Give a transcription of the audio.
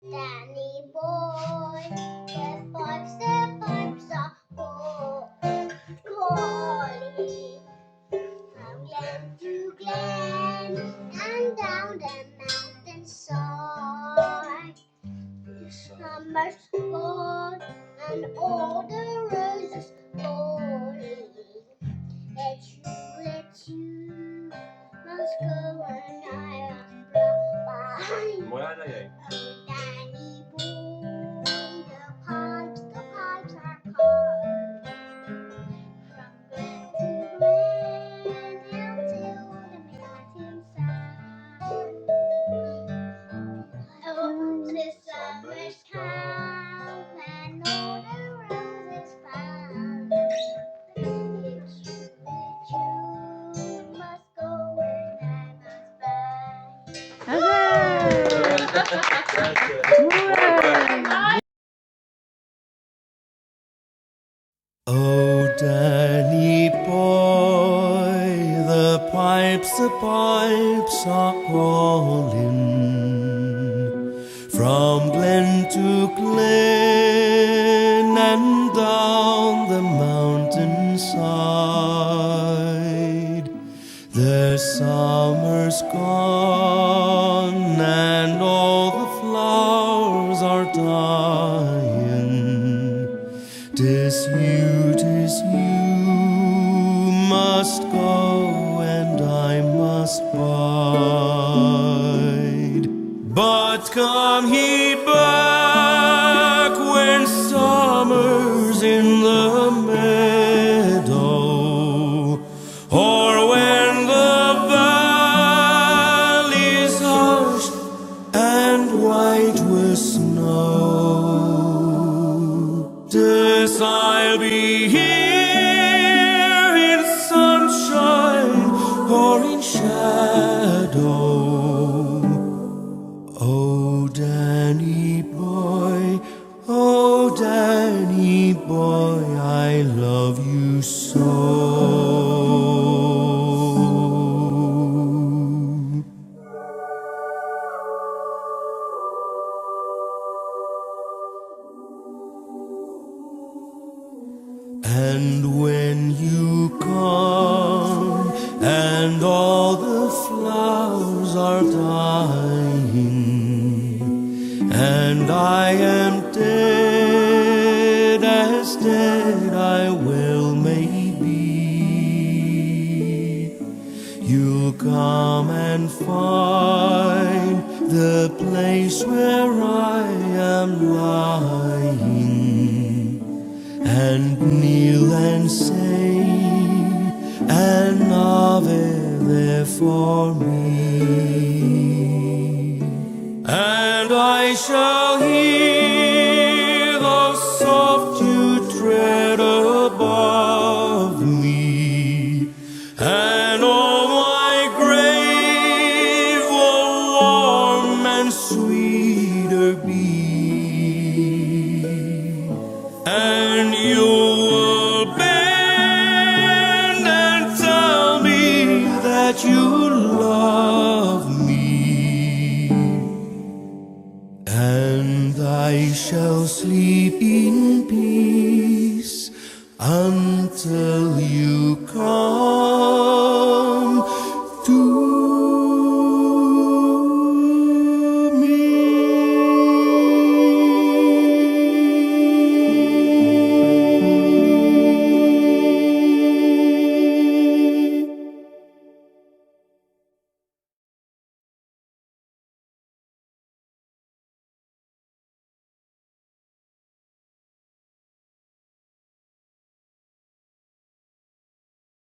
Danny boy, the pipes are calling. From glen to glen and down the mountainside. The summer's gone and all the roses falling. Let you must go and I am blind. Danny boy, the pipes are calling. From glen to glen down till the mountainside. Oh, the summer's come and all the roses found. It's you must go and I must find. Oh, Danny boy, the pipes are calling. From glen to glen and down the mountainside. The summer's gone and all the flowers are dying. 'Tis you must go and I must bide. But come ye back when summer's in the meadow, or when the valley's hushed and white with snow. 'Tis I'll be here in sunshine or in shadow. Oh, Danny boy, I love you so. And when you come and all the flowers are dying, and I am dead as dead I will may be, you'll come and find the place where I am lying, and kneel and say an Ave there for me. And I shall hear the soft dew tread above me, and all my grave will warm and sweeter be. And you will bend and tell me that you love me, and I shall sleep in peace until you